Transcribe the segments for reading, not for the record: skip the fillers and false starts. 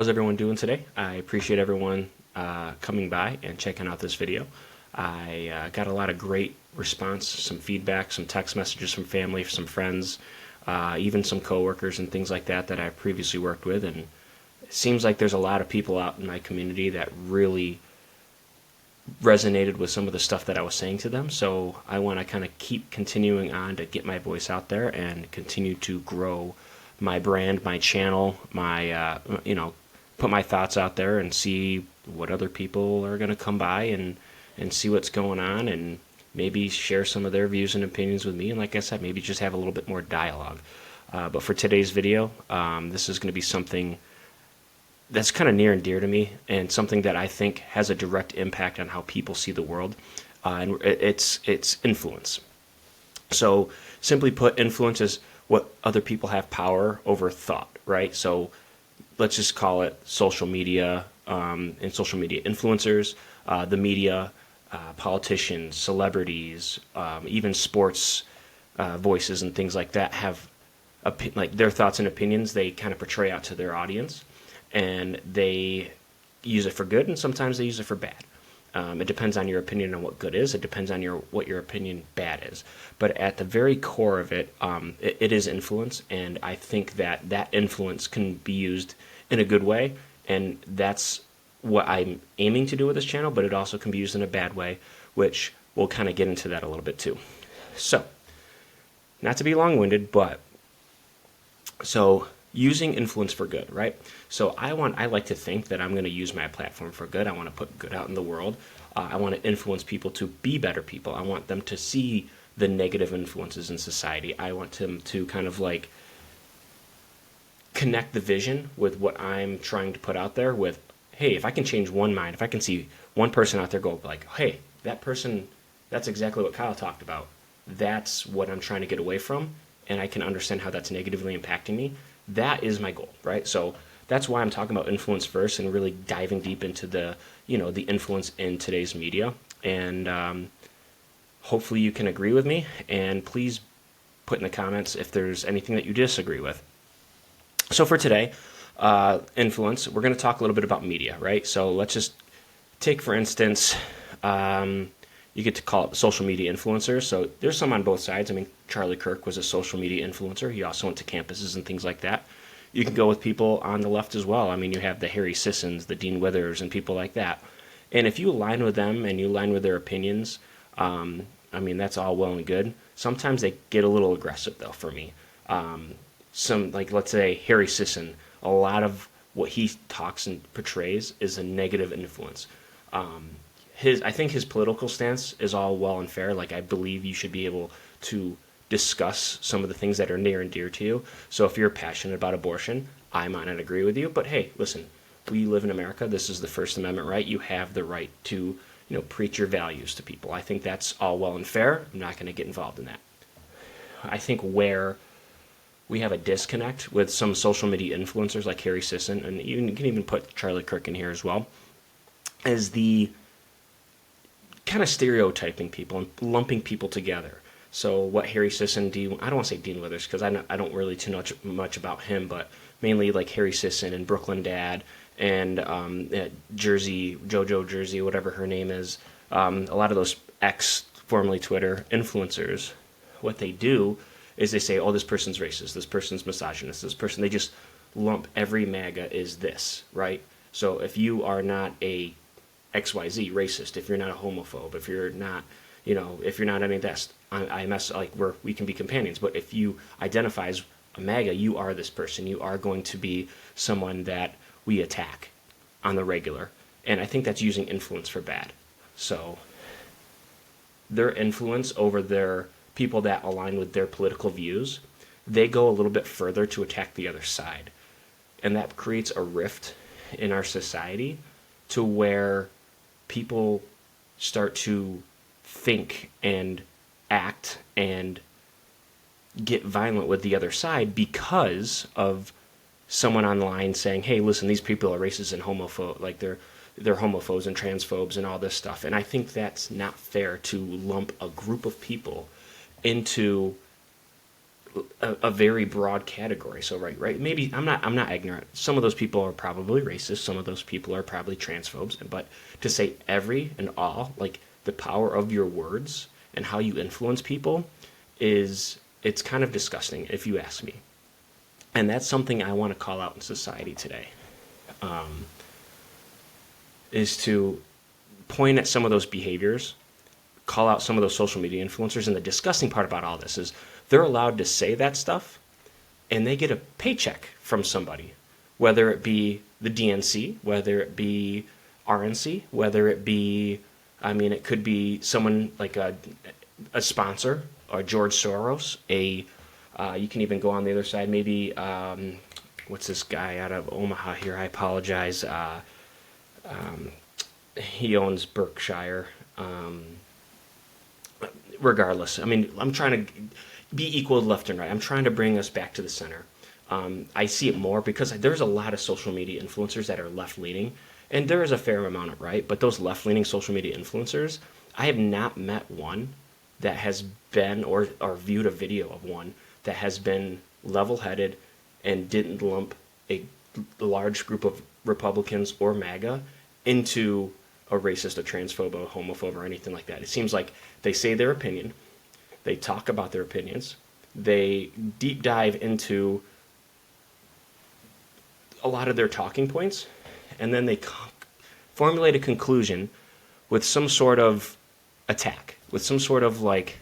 How's everyone doing today? I appreciate everyone coming by and checking out this video. I got a lot of great response, some feedback, some text messages from family, some friends, even some coworkers and things like that that I've previously worked with. And it seems like there's a lot of people out in my community that really resonated with some of the stuff that I was saying to them. So I want to kind of keep continuing on to get my voice out there and continue to grow my brand, my channel, my put my thoughts out there and see what other people are going to come by and see what's going on and maybe share some of their views and opinions with me. And like I said, maybe just have a little bit more dialogue. But for today's video, this is going to be something that's kind of near and dear to me and something that I think has a direct impact on how people see the world. And it's influence. So simply put, influence is what other people have power over thought, right? So let's just call it social media and social media influencers, the media, politicians, celebrities, even sports voices and things like that have like their thoughts and opinions they kind of portray out to their audience, and they use it for good and sometimes they use it for bad. It depends on your opinion on what good is. It depends on what your opinion bad is. But at the very core of it, it is influence, and I think that influence can be used in a good way, and that's what I'm aiming to do with this channel, but it also can be used in a bad way, which we'll kind of get into that a little bit too. So, not to be long-winded, but so using influence for good, right? So I like to think that I'm going to use my platform for good. I want to put good out in the world. I want to influence people to be better people. I want them to see the negative influences in society. I want them to kind of like connect the vision with what I'm trying to put out there with, hey, if I can change one mind, if I can see one person out there go like, hey, that person, that's exactly what Kyle talked about. That's what I'm trying to get away from, and I can understand how that's negatively impacting me. That is my goal, right? So that's why I'm talking about influence first and really diving deep into the influence in today's media. And hopefully you can agree with me, and please put in the comments if there's anything that you disagree with. So for today, influence, we're going to talk a little bit about media, right? So let's just take, for instance, you get to call it social media influencers. So there's some on both sides. I mean, Charlie Kirk was a social media influencer. He also went to campuses and things like that. You can go with people on the left as well. I mean, you have the Harry Sissons, the Dean Withers, and people like that. And if you align with them and you align with their opinions, I mean, that's all well and good. Sometimes they get a little aggressive, though, for me. Like, let's say Harry Sisson, a lot of what he talks and portrays is a negative influence. I think his political stance is all well and fair. Like, I believe you should be able to discuss some of the things that are near and dear to you. So if you're passionate about abortion, I might not agree with you, but hey, listen, we live in America. This is the First Amendment right. You have the right to, preach your values to people. I think that's all well and fair. I'm not going to get involved in that. I think where we have a disconnect with some social media influencers like Harry Sisson, and you can even put Charlie Kirk in here as well, is the kind of stereotyping people and lumping people together. So what Harry Sisson, I don't want to say Dean Withers because I don't really too much about him, but mainly like Harry Sisson and Brooklyn Dad and JoJo Jersey, whatever her name is, a lot of those formerly Twitter influencers, what they do is they say, oh, this person's racist, this person's misogynist, they just lump every MAGA is this, right? So if you are not a XYZ racist, if you're not a homophobe, if you're not, if you're not any of that, we can be companions. But if you identify as a MAGA, you are this person. You are going to be someone that we attack on the regular. And I think that's using influence for bad. So their influence over their people that align with their political views, they go a little bit further to attack the other side. And that creates a rift in our society to where people start to think and act and get violent with the other side because of someone online saying, hey, listen, these people are racist and homophobe, like they're homophobes and transphobes and all this stuff. And I think that's not fair to lump a group of people into a very broad category. So right, maybe I'm not ignorant. Some of those people are probably racist. Some of those people are probably transphobes. But to say every and all, like the power of your words and how you influence people, it's kind of disgusting if you ask me. And that's something I want to call out in society today. Is to point at some of those behaviors, call out some of those social media influencers. And the disgusting part about all this is they're allowed to say that stuff and they get a paycheck from somebody, whether it be the DNC, whether it be RNC, whether it be, I mean, it could be someone like a sponsor or George Soros, you can even go on the other side, maybe, what's this guy out of Omaha here? I apologize. He owns Berkshire. Regardless, I mean, I'm trying to be equal left and right. I'm trying to bring us back to the center. I see it more because there's a lot of social media influencers that are left-leaning, and there is a fair amount of right, but those left-leaning social media influencers, I have not met one that has been, or viewed a video of one that has been level-headed and didn't lump a large group of Republicans or MAGA into a racist, a transphobe, a homophobe, or anything like that. It seems like they say their opinion, they talk about their opinions, they deep dive into a lot of their talking points, and then they formulate a conclusion with some sort of attack, with some sort of like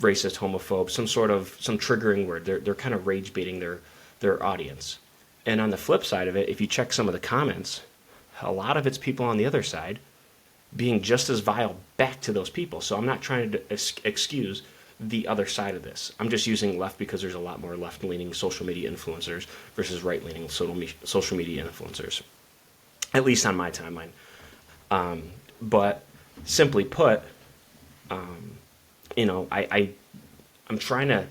racist, homophobe, some triggering word. They're kind of rage baiting their audience. And on the flip side of it, if you check some of the comments, a lot of it's people on the other side being just as vile back to those people. So I'm not trying to excuse the other side of this. I'm just using left because there's a lot more left-leaning social media influencers versus right-leaning social media influencers, at least on my timeline. But simply put, I'm trying to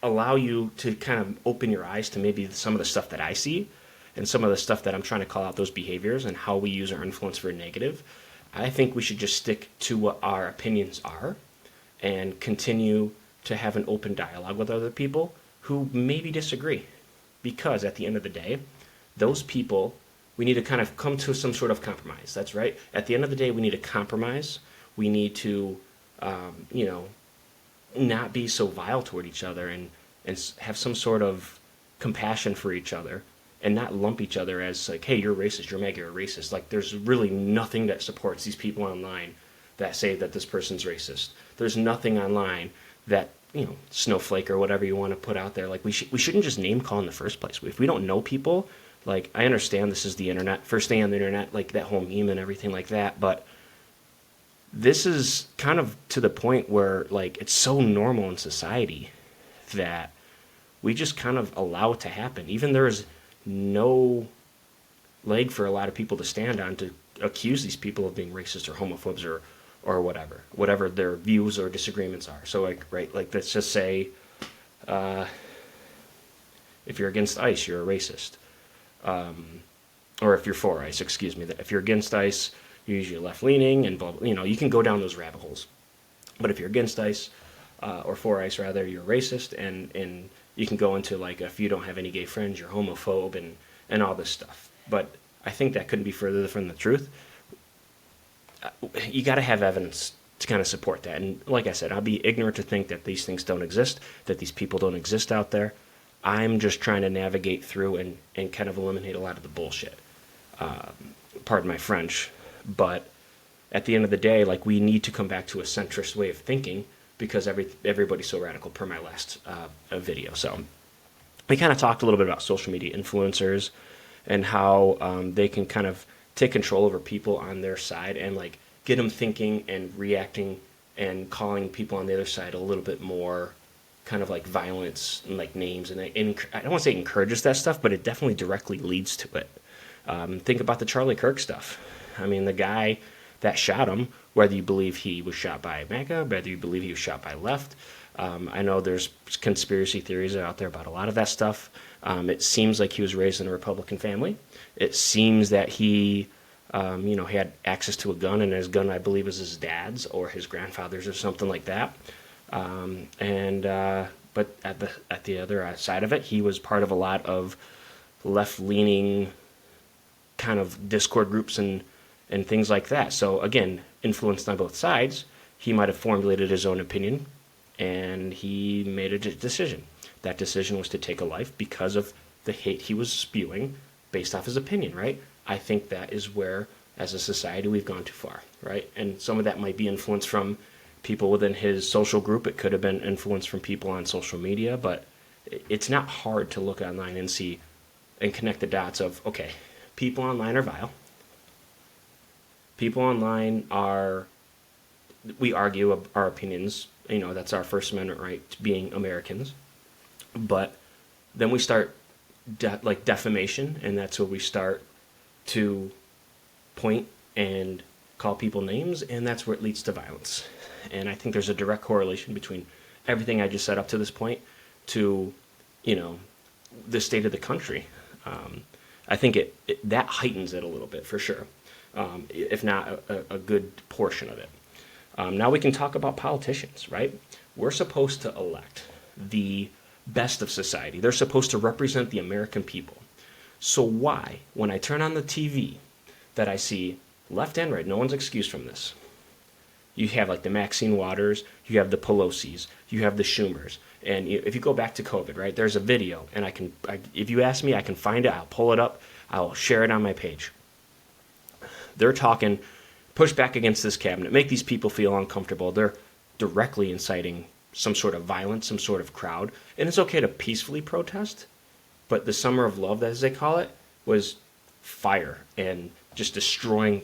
allow you to kind of open your eyes to maybe some of the stuff that I see and some of the stuff that I'm trying to call out those behaviors and how we use our influence for negative. I think we should just stick to what our opinions are and continue to have an open dialogue with other people who maybe disagree. Because at the end of the day, those people, we need to kind of come to some sort of compromise. That's right. At the end of the day, we need to compromise. We need to, not be so vile toward each other and have some sort of compassion for each other and not lump each other as like, hey, you're racist, you're MAGA, you're racist. Like, there's really nothing that supports these people online that say that this person's racist. There's nothing online that, snowflake or whatever you want to put out there. Like, we shouldn't just name call in the first place. If we don't know people, like, I understand this is the internet, first day on the internet, like that whole meme and everything like that, but this is kind of to the point where, like, it's so normal in society that we just kind of allow it to happen. Even there's no leg for a lot of people to stand on to accuse these people of being racist or homophobes or whatever their views or disagreements are. So, like, right, like, let's just say, if you're against ICE, you're a racist. Or if you're for ICE, excuse me. If you're against ICE, you're usually left-leaning and blah, blah, you can go down those rabbit holes. But if you're against ICE, or for ICE rather, you're racist, and you can go into, like, if you don't have any gay friends, you're homophobe and all this stuff. But I think that couldn't be further from the truth. You got to have evidence to kind of support that. And like I said, I'll be ignorant to think that these things don't exist, that these people don't exist out there. I'm just trying to navigate through and kind of eliminate a lot of the bullshit. Pardon my French. But at the end of the day, like, we need to come back to a centrist way of thinking because everybody's so radical per my last video. So we kind of talked a little bit about social media influencers and how they can kind of take control over people on their side and, like, get them thinking and reacting and calling people on the other side a little bit more kind of like violence and like names. And I don't want to say it encourages that stuff, but it definitely directly leads to it. Think about the Charlie Kirk stuff. I mean, the guy that shot him, whether you believe he was shot by MAGA, whether you believe he was shot by left, I know there's conspiracy theories out there about a lot of that stuff. It seems like he was raised in a Republican family. It seems that he, he had access to a gun, and his gun, I believe, was his dad's or his grandfather's or something like that. But at the other side of it, he was part of a lot of left-leaning kind of Discord groups and things like that. So again, influenced on both sides, he might have formulated his own opinion, and he made a decision. That decision was to take a life because of the hate he was spewing based off his opinion, right? I think that is where, as a society, we've gone too far, right? And some of that might be influence from people within his social group. It could have been influence from people on social media, but it's not hard to look online and see and connect the dots of, okay, people online are vile. People online are, we argue our opinions, that's our First Amendment right to being Americans. But then we start like defamation, and that's where we start to point and call people names, and that's where it leads to violence. And I think there's a direct correlation between everything I just said up to this point to, the state of the country. I think that heightens it a little bit for sure, if not a good portion of it. Now we can talk about politicians, right? We're supposed to elect the best of society. They're supposed to represent the American people. So why, when I turn on the TV, that I see left and right, no one's excused from this. You have like the Maxine Waters, you have the Pelosi's, you have the Schumers. And if you go back to COVID, right, there's a video, and if you ask me, I can find it, I'll pull it up, I'll share it on my page. They're talking, push back against this cabinet, make these people feel uncomfortable. They're directly inciting some sort of violence, some sort of crowd. And it's okay to peacefully protest, but the summer of love, as they call it, was fire and just destroying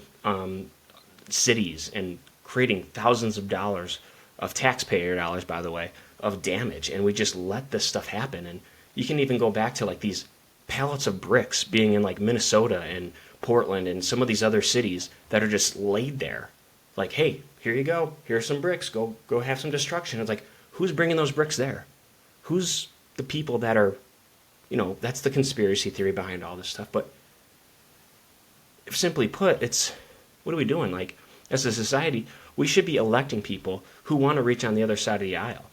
cities and creating thousands of dollars of taxpayer dollars, by the way, of damage. And we just let this stuff happen. And you can even go back to like these pallets of bricks being in like Minnesota and Portland and some of these other cities that are just laid there. Like, hey, here you go. Here's some bricks. Go have some destruction. It's like, who's bringing those bricks there? Who's the people that are, that's the conspiracy theory behind all this stuff. But simply put, what are we doing? Like, as a society, we should be electing people who want to reach on the other side of the aisle,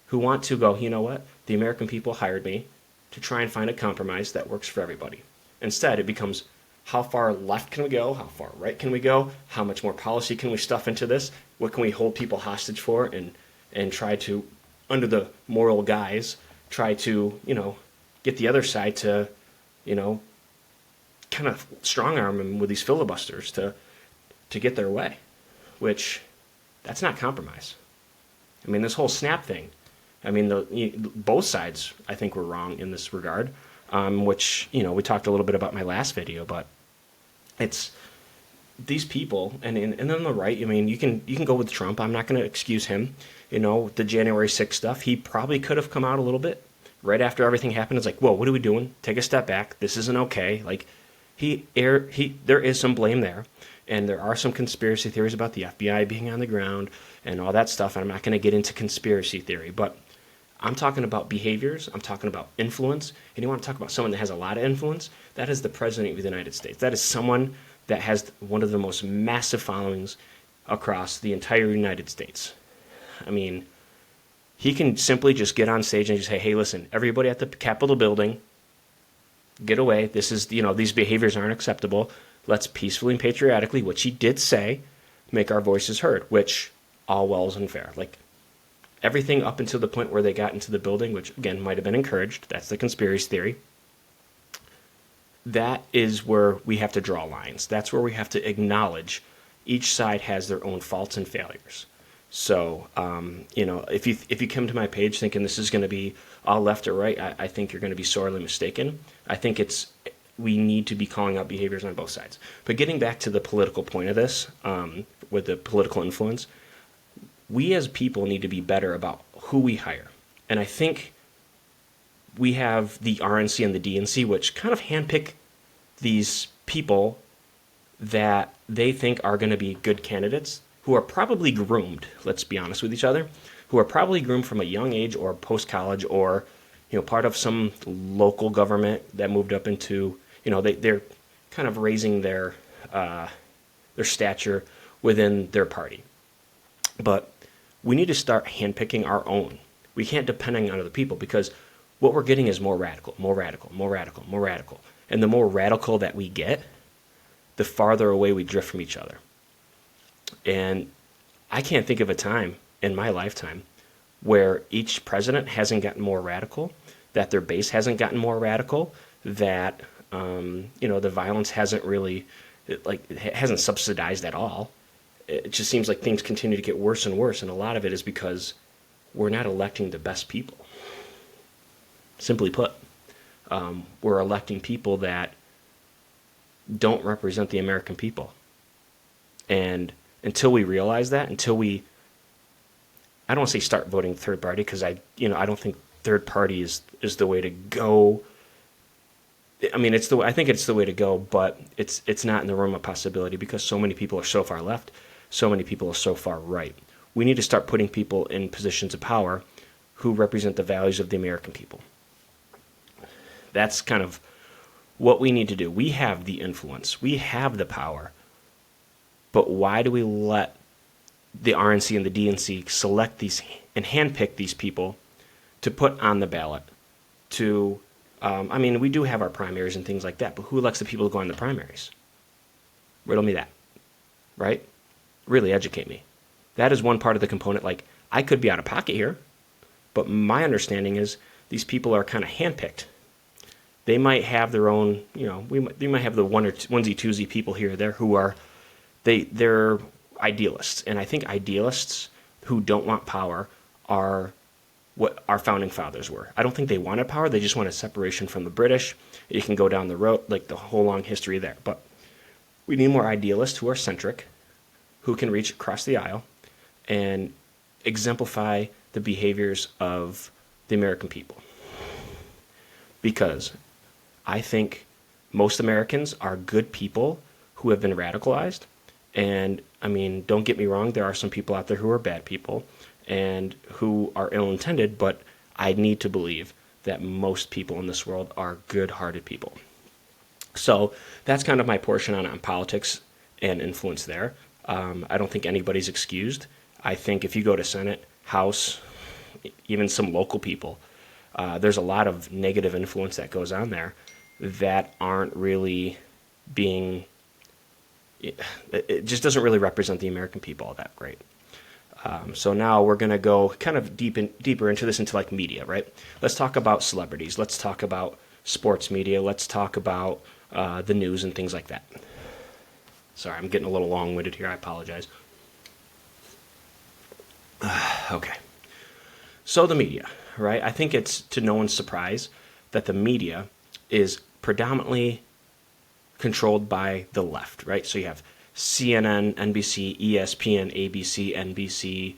who want to go, you know what? The American people hired me to try and find a compromise that works for everybody. Instead, it becomes, how far left can we go? How far right can we go? How much more policy can we stuff into this? What can we hold people hostage for and try to, under the moral guise, try to, get the other side to, kind of strong arm them with these filibusters to get their way, which that's not compromise. I mean, this whole SNAP thing, both sides, I think, were wrong in this regard, which, we talked a little bit about my last video, but it's these people, and on the right, you can go with Trump. I'm not going to excuse him. The January 6th stuff, he probably could have come out a little bit right after everything happened. It's like, whoa, what are we doing? Take a step back. This isn't okay. Like, there is some blame there, and there are some conspiracy theories about the FBI being on the ground and all that stuff. And I'm not going to get into conspiracy theory, but I'm talking about behaviors. I'm talking about influence. And you want to talk about someone that has a lot of influence? That is the President of the United States. That is someone that has one of the most massive followings across the entire United States. He can simply just get on stage and just say, hey, listen, everybody at the Capitol building, get away. This is, these behaviors aren't acceptable. Let's peacefully and patriotically, which he did say, make our voices heard, which all wells and fair. Like, everything up until the point where they got into the building, which, again, might have been encouraged. That's the conspiracy theory. That is where we have to draw lines. That's where we have to acknowledge each side has their own faults and failures. So, if you come to my page thinking this is going to be all left or right, I think you're going to be sorely mistaken. I think we need to be calling out behaviors on both sides. But getting back to the political point of this, with the political influence, we as people need to be better about who we hire. And I think we have the RNC and the DNC, which kind of handpick these people that they think are going to be good candidates, who are probably groomed, let's be honest with each other, who are probably groomed from a young age or post-college or, part of some local government that moved up into, they're kind of raising their stature within their party. But we need to start handpicking our own. We can't depend on other people, because what we're getting is more radical, more radical, more radical, more radical. And the more radical that we get, the farther away we drift from each other. And I can't think of a time in my lifetime where each president hasn't gotten more radical, that their base hasn't gotten more radical, that the violence hasn't really, it hasn't subsidized at all. It just seems like things continue to get worse and worse, and a lot of it is because we're not electing the best people. Simply put, we're electing people that don't represent the American people. And until we realize that, I don't want to say start voting third party, because I don't think third party is the way to go. I mean, I think it's the way to go, but it's not in the realm of possibility, because so many people are so far left, so many people are so far right. We need to start putting people in positions of power who represent the values of the American people. That's kind of what we need to do. We have the influence, we have the power, but why do we let the RNC and the DNC select these and handpick these people to put on the ballot? We do have our primaries and things like that, but who elects the people to go on the primaries? Riddle me that, right? Really educate me. That is one part of the component. Like, I could be out of pocket here, but my understanding is these people are kind of handpicked. They might have their own, they might have the onesie twosie people here or there who are, they're idealists. And I think idealists who don't want power are what our founding fathers were. I don't think they wanted power. They just wanted separation from the British. You can go down the road, like the whole long history there. But we need more idealists who are centric, who can reach across the aisle and exemplify the behaviors of the American people. Because I think most Americans are good people who have been radicalized. And don't get me wrong, there are some people out there who are bad people and who are ill-intended, but I need to believe that most people in this world are good-hearted people. So that's kind of my portion on politics and influence there. I don't think anybody's excused. I think if you go to Senate, House, even some local people, there's a lot of negative influence that goes on there that aren't really being, it just doesn't really represent the American people all that great. So now we're going to go kind of deeper into this, into like media, right? Let's talk about celebrities. Let's talk about sports media. Let's talk about the news and things like that. Sorry, I'm getting a little long-winded here. I apologize. Okay. So the media, right? I think it's to no one's surprise that the media is predominantly controlled by the left, right? So you have CNN, NBC, ESPN, ABC, NBC.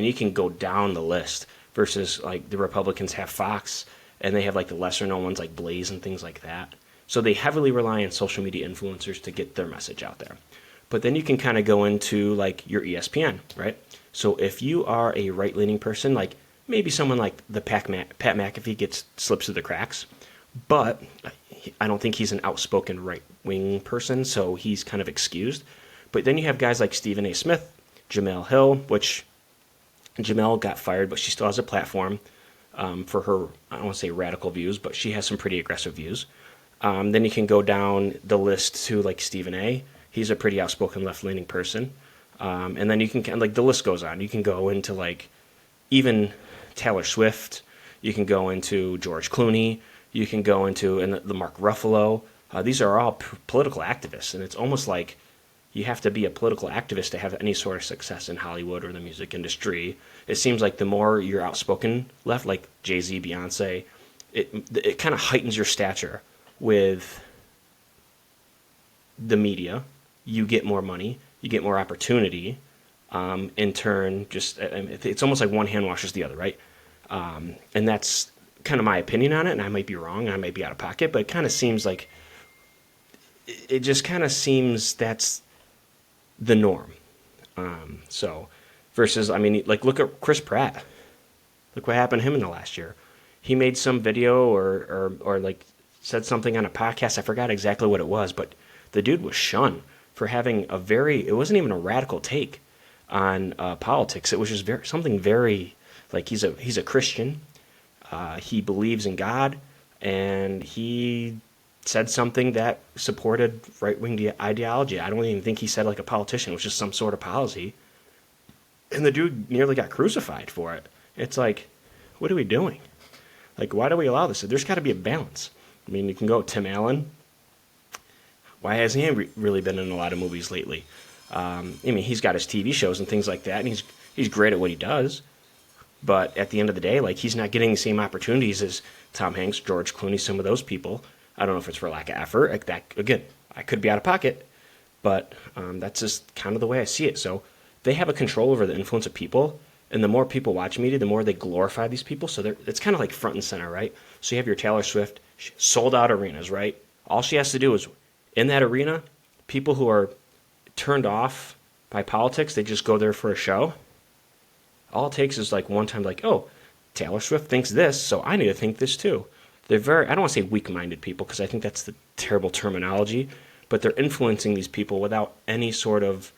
You can go down the list, versus like the Republicans have Fox, and they have like the lesser known ones like Blaze and things like that. So they heavily rely on social media influencers to get their message out there. But then you can kind of go into like your ESPN, right? So if you are a right-leaning person, like maybe someone like the Pat McAfee slips through the cracks, but I don't think he's an outspoken right-wing person, so he's kind of excused. But then you have guys like Stephen A. Smith, Jemele Hill, which Jemele got fired, but she still has a platform for her, I don't want to say radical views, but she has some pretty aggressive views. Then you can go down the list to like Stephen A. He's a pretty outspoken left-leaning person. And then you can, like, the list goes on. You can go into like even Taylor Swift. You can go into George Clooney. You can go into the Mark Ruffalo. These are all political activists, and it's almost like you have to be a political activist to have any sort of success in Hollywood or the music industry. It seems like the more you're outspoken left, like Jay-Z, Beyonce, it kind of heightens your stature with the media. You get more money, you get more opportunity. In turn, it's almost like one hand washes the other, right? And that's kind of my opinion on it, and I might be wrong, I might be out of pocket, but it kind of seems like, it just kind of seems that's the norm. So versus, like, look at Chris Pratt. Look what happened to him in the last year. He made some video or like said something on a podcast. I forgot exactly what it was, but the dude was shunned for having it wasn't even a radical take. on politics. It was just something very, like, he's a Christian. He believes in God, and he said something that supported right-wing ideology. I don't even think he said like a politician. It was just some sort of policy. And the dude nearly got crucified for it. It's like, what are we doing? Like, why do we allow this? There's got to be a balance. I mean, you can go Tim Allen. Why hasn't he really been in a lot of movies lately? I mean, he's got his TV shows and things like that, and he's great at what he does. But at the end of the day, like, he's not getting the same opportunities as Tom Hanks, George Clooney, some of those people. I don't know if it's for lack of effort. Like that, again, I could be out of pocket, but that's just kind of the way I see it. So they have a control over the influence of people, and the more people watch media, the more they glorify these people. So it's kind of like front and center, right? So you have your Taylor Swift, sold out arenas, right? All she has to do is, in that arena, people who are turned off by politics, they just go there for a show. All it takes is like one time, like, oh, Taylor Swift thinks this, so I need to think this too. They're I don't want to say weak-minded people, because I think that's the terrible terminology, but they're influencing these people without any sort of,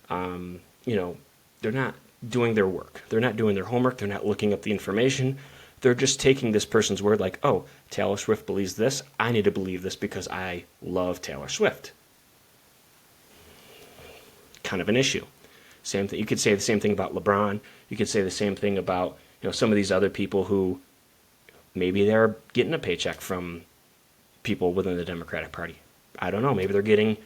they're not doing their work. They're not doing their homework. They're not looking up the information. They're just taking this person's word like, oh, Taylor Swift believes this. I need to believe this because I love Taylor Swift. Kind of an issue. Same thing. You could say the same thing about LeBron. You could say the same thing about some of these other people who maybe they're getting a paycheck from people within the Democratic Party. I don't know. Maybe they're getting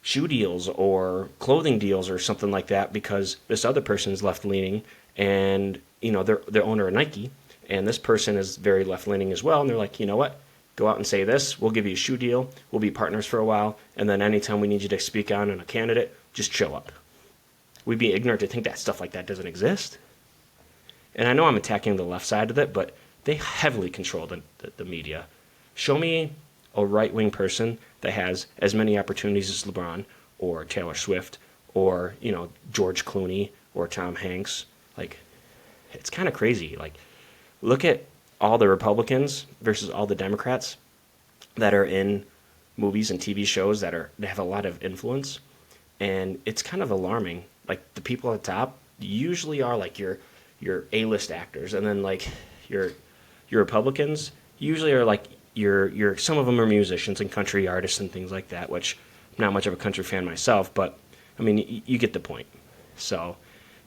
shoe deals or clothing deals or something like that because this other person is left-leaning and, they're owner of Nike, and this person is very left-leaning as well, and they're like, you know what? Go out and say this. We'll give you a shoe deal. We'll be partners for a while, and then anytime we need you to speak on a candidate, just show up. We'd be ignorant to think that stuff like that doesn't exist. And I know I'm attacking the left side of it, but they heavily control the media. Show me a right-wing person that has as many opportunities as LeBron or Taylor Swift or, George Clooney or Tom Hanks. Like, it's kind of crazy. Like, look at all the Republicans versus all the Democrats that are in movies and TV shows that have a lot of influence. And it's kind of alarming. Like, the people at the top usually are like your A-list actors, and then like your Republicans usually are like your some of them are musicians and country artists and things like that, which I'm not much of a country fan myself, but I mean, you get the point. So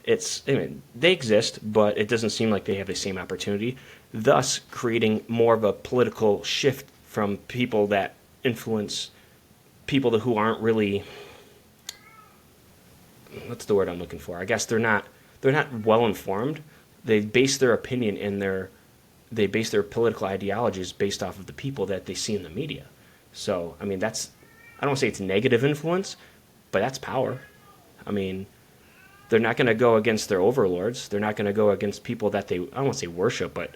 they exist, but it doesn't seem like they have the same opportunity, thus creating more of a political shift from people that influence people who aren't really, what's the word I'm looking for? I guess they're not well informed. They base their opinion they base their political ideologies based off of the people that they see in the media. So, I mean, I don't want to say it's negative influence, but that's power. I mean, they're not going to go against their overlords. They're not going to go against people that I don't want to say worship, but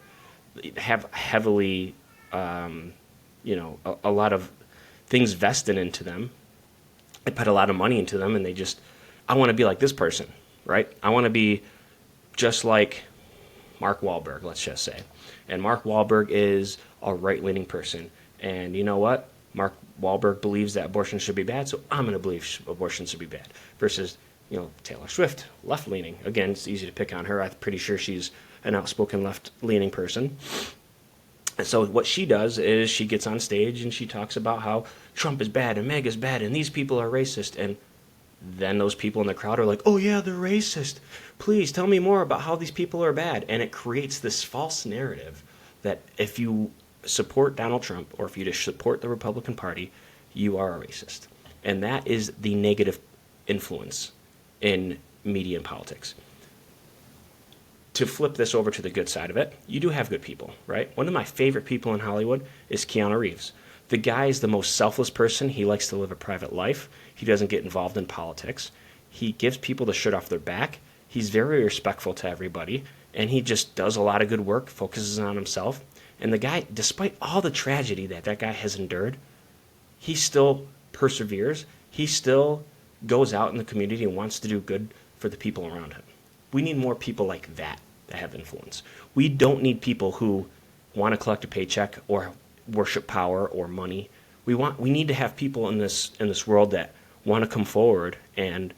have heavily, a lot of things vested into them. They put a lot of money into them, and I want to be like this person, right? I want to be just like Mark Wahlberg, let's just say. And Mark Wahlberg is a right-leaning person. And you know what? Mark Wahlberg believes that abortion should be bad, so I'm going to believe abortion should be bad. Versus, Taylor Swift, left-leaning. Again, it's easy to pick on her. I'm pretty sure she's an outspoken left-leaning person. And so what she does is she gets on stage and she talks about how Trump is bad and MAGA is bad and these people are racist. And then those people in the crowd are like, oh yeah, they're racist. Please tell me more about how these people are bad. And it creates this false narrative that if you support Donald Trump or if you just support the Republican Party, you are a racist. And that is the negative influence in media and politics. To flip this over to the good side of it, you do have good people, right? One of my favorite people in Hollywood is Keanu Reeves. The guy is the most selfless person. He likes to live a private life. He doesn't get involved in politics. He gives people the shirt off their back. He's very respectful to everybody, and he just does a lot of good work, focuses on himself. And the guy, despite all the tragedy that guy has endured, he still perseveres. He still goes out in the community and wants to do good for the people around him. We need more people like that have influence. We don't need people who want to collect a paycheck or worship power or money. We need to have people in this world that want to come forward and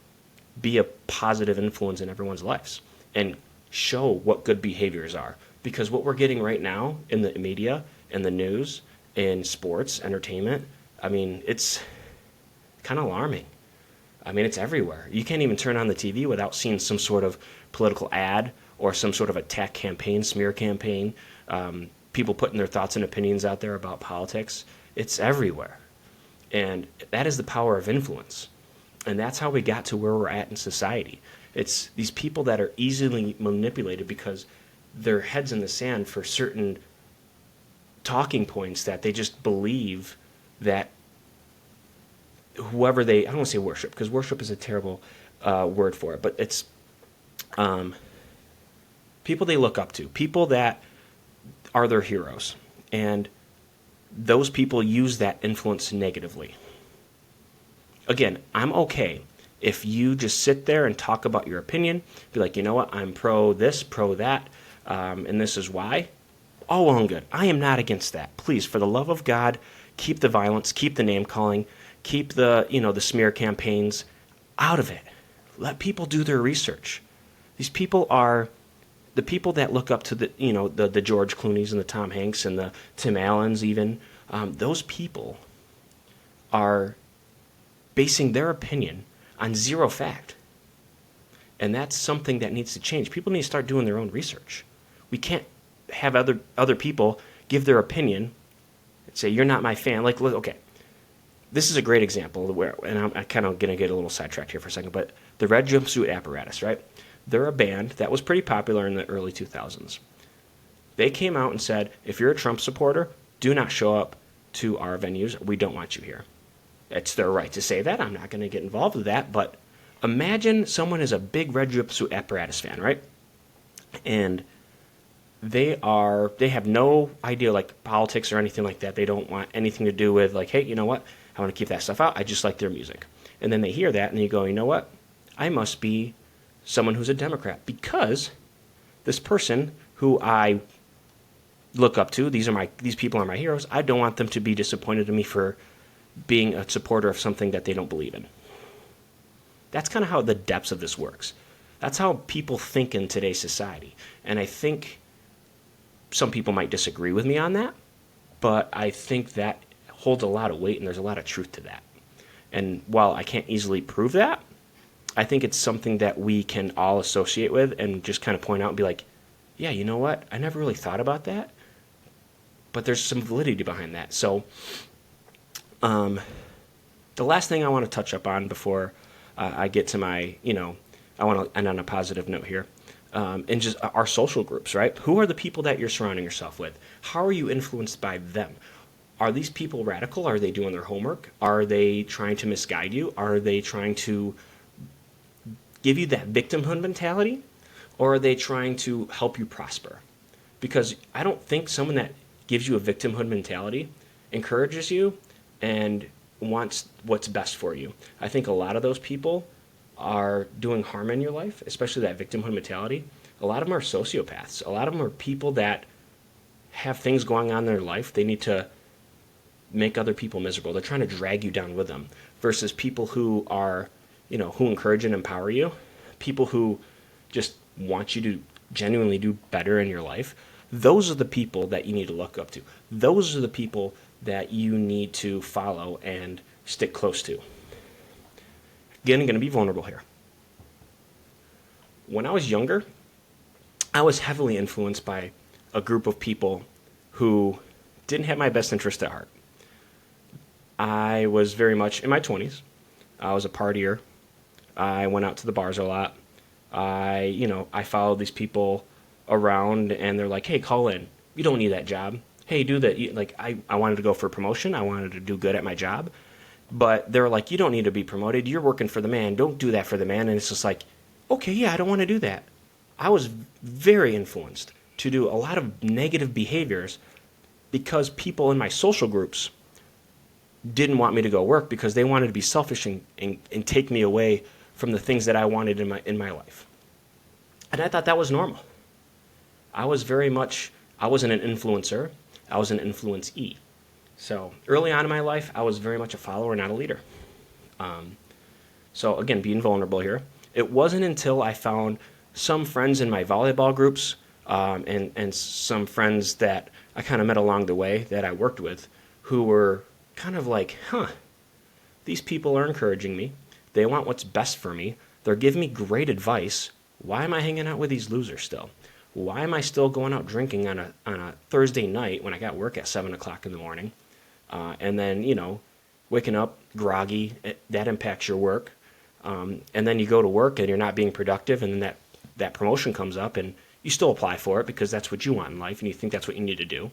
be a positive influence in everyone's lives and show what good behaviors are. Because what we're getting right now in the media, in the news, in sports, entertainment, I mean, it's kind of alarming. I mean, it's everywhere. You can't even turn on the TV without seeing some sort of political ad or some sort of attack campaign, smear campaign, people putting their thoughts and opinions out there about politics. It's everywhere. And that is the power of influence. And that's how we got to where we're at in society. It's these people that are easily manipulated because their heads in the sand for certain talking points that they just believe that whoever they, I don't want to say worship, because worship is a terrible word for it, but it's people they look up to, people that are their heroes. And those people use that influence negatively. Again, I'm okay if you just sit there and talk about your opinion, be like, you know what, I'm pro this, pro that, and this is why. All well and good. I am not against that. Please, for the love of God, keep the violence, keep the name calling, keep the, the smear campaigns out of it. Let people do their research. These people are the people that look up to the George Clooney's and the Tom Hanks and the Tim Allens even. Those people are basing their opinion on zero fact. And that's something that needs to change. People need to start doing their own research. We can't have other people give their opinion and say, you're not my fan. Like, okay, this is a great example where, and I'm kind of going to get a little sidetracked here for a second, but the Red Jumpsuit Apparatus, right? They're a band that was pretty popular in the early 2000s. They came out and said, if you're a Trump supporter, do not show up to our venues. We don't want you here. It's their right to say that. I'm not going to get involved with that. But imagine someone is a big Red Jumpsuit Apparatus fan, right? And they have no idea like politics or anything like that. They don't want anything to do with like, hey, you know what? I want to keep that stuff out. I just like their music. And then they hear that and you go, you know what? I must be someone who's a Democrat because this person who I look up to, these people are my heroes. I don't want them to be disappointed in me for being a supporter of something that they don't believe in. That's kind of how the depths of this works. That's how people think in today's society. And I think some people might disagree with me on that, but I think that holds a lot of weight and there's a lot of truth to that. And while I can't easily prove that, I think it's something that we can all associate with and just kind of point out and be like, yeah, you know what? I never really thought about that, but there's some validity behind that. So the last thing I want to touch up on before I get to my, I want to end on a positive note here, and just our social groups, right? Who are the people that you're surrounding yourself with? How are you influenced by them? Are these people radical? Are they doing their homework? Are they trying to misguide you? Are they trying to give you that victimhood mentality? Or are they trying to help you prosper? Because I don't think someone that gives you a victimhood mentality encourages you and wants what's best for you. I think a lot of those people are doing harm in your life, especially that victimhood mentality. A lot of them are sociopaths. A lot of them are people that have things going on in their life. They need to make other people miserable. They're trying to drag you down with them versus people who are, who encourage and empower you, people who just want you to genuinely do better in your life. Those are the people that you need to look up to. Those are the people that you need to follow and stick close to. Again, I'm going to be vulnerable here. When I was younger, I was heavily influenced by a group of people who didn't have my best interest at heart. I was very much in my 20s. I was a partier. I went out to the bars a lot. I followed these people around and they're like, hey, call in. You don't need that job. Hey, do that. Like, I wanted to go for promotion. I wanted to do good at my job. But they're like, you don't need to be promoted. You're working for the man. Don't do that for the man. And it's just like, okay, yeah, I don't want to do that. I was very influenced to do a lot of negative behaviors because people in my social groups didn't want me to go work because they wanted to be selfish and take me away from the things that I wanted in my life. And I thought that was normal. I wasn't an influencer. I was an influencee. So early on in my life, I was very much a follower, not a leader. So again, being vulnerable here. It wasn't until I found some friends in my volleyball groups, and some friends that I kind of met along the way that I worked with, who were kind of like, huh, these people are encouraging me. They want what's best for me. They're giving me great advice. Why am I hanging out with these losers still? Why am I still going out drinking on a Thursday night when I got work at 7 o'clock in the morning? And then, waking up groggy, that impacts your work. And then you go to work and you're not being productive, and then that promotion comes up and you still apply for it because that's what you want in life and you think that's what you need to do.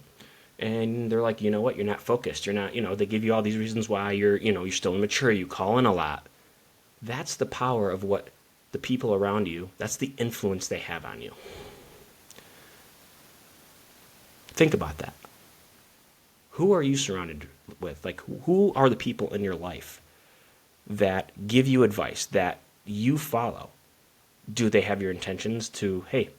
And they're like, you know what, you're not focused. You're not, they give you all these reasons why you're still immature. You call in a lot. That's the power of what the people around you, that's the influence they have on you. Think about that. Who are you surrounded with? Like, who are the people in your life that give you advice that you follow? Do they have your intentions to, hey,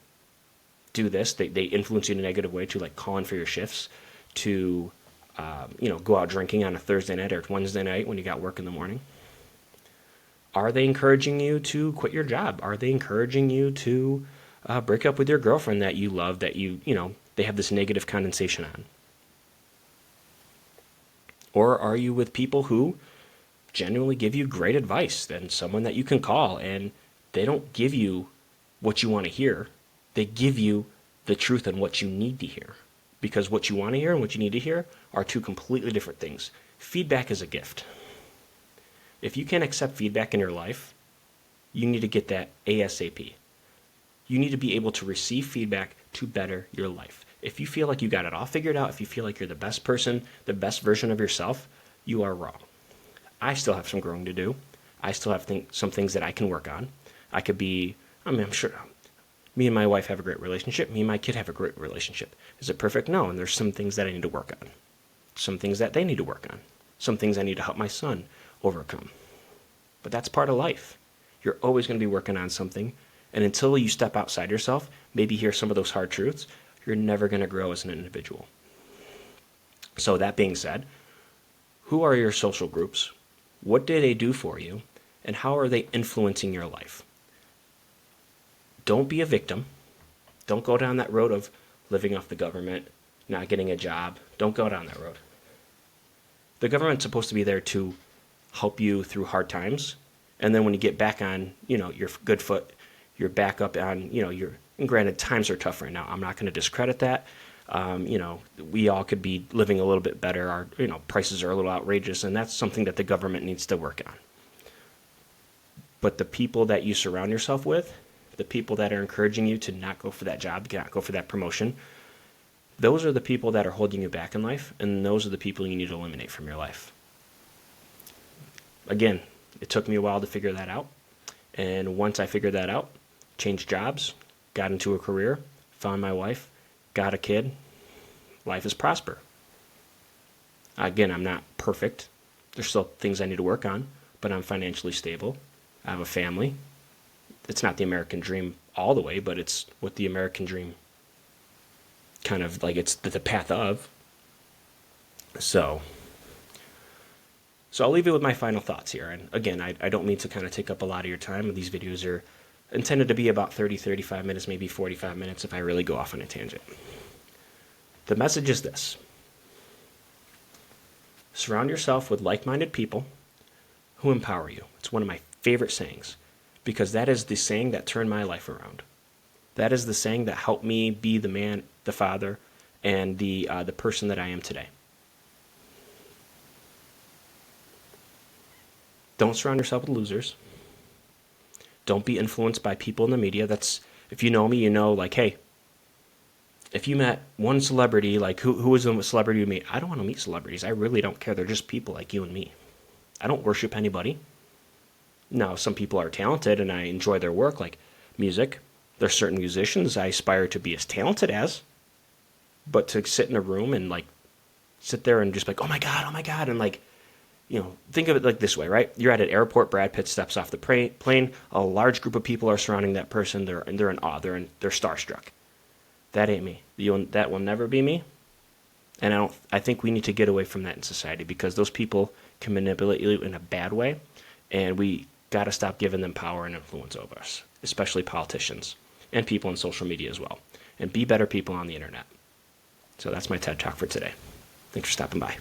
do this? They influence you in a negative way to, like, call in for your shifts, to go out drinking on a Thursday night or Wednesday night when you got work in the morning? Are they encouraging you to quit your job? Are they encouraging you to break up with your girlfriend that you love, that they have this negative condensation on? Or are you with people who genuinely give you great advice, and someone that you can call, and they don't give you what you want to hear. They give you the truth and what you need to hear. Because what you want to hear and what you need to hear are two completely different things. Feedback is a gift. If you can't accept feedback in your life, you need to get that ASAP. You need to be able to receive feedback to better your life. If you feel like you got it all figured out, if you feel like you're the best person, the best version of yourself, you are wrong. I still have some growing to do. I still have some things that I can work on. I'm sure me and my wife have a great relationship. Me and my kid have a great relationship. Is it perfect? No, and there's some things that I need to work on. Some things that they need to work on. Some things I need to help my son overcome. But that's part of life. You're always going to be working on something, and until you step outside yourself, maybe hear some of those hard truths, you're never going to grow as an individual. So that being said, who are your social groups? What do they do for you? And how are they influencing your life? Don't be a victim. Don't go down that road of living off the government, not getting a job. Don't go down that road. The government's supposed to be there to help you through hard times. And then when you get back on, your good foot, you're back up on, and granted, times are tough right now. I'm not going to discredit that. We all could be living a little bit better. Our, prices are a little outrageous, and that's something that the government needs to work on. But the people that you surround yourself with, the people that are encouraging you to not go for that job, not go for that promotion, those are the people that are holding you back in life, and those are the people you need to eliminate from your life. Again, it took me a while to figure that out, and once I figured that out, changed jobs, got into a career, found my wife, got a kid, life is prosper. Again, I'm not perfect. There's still things I need to work on, but I'm financially stable. I have a family. It's not the American dream all the way, but it's what the American dream kind of like, it's the path of. So I'll leave you with my final thoughts here. And again, I don't mean to kind of take up a lot of your time. These videos are intended to be about 30, 35 minutes, maybe 45 minutes if I really go off on a tangent. The message is this. Surround yourself with like-minded people who empower you. It's one of my favorite sayings, because that is the saying that turned my life around. That is the saying that helped me be the man, the father, and the person that I am today. Don't surround yourself with losers. Don't be influenced by people in the media. That's, if you know me, you know, like, hey, if you met one celebrity, like who is a celebrity to me? I don't want to meet celebrities. I really don't care. They're just people like you and me. I don't worship anybody. Now, some people are talented and I enjoy their work, like music. There's certain musicians I aspire to be as talented as. But to sit in a room and like sit there and just like, oh my God, and like, think of it like this way, right? You're at an airport, Brad Pitt steps off the plane, a large group of people are surrounding that person, they're in awe, they're starstruck. That ain't me. That will never be me. And I think we need to get away from that in society, because those people can manipulate you in a bad way, and we got to stop giving them power and influence over us, especially politicians and people on social media as well, and be better people on the internet. So that's my TED Talk for today. Thanks for stopping by.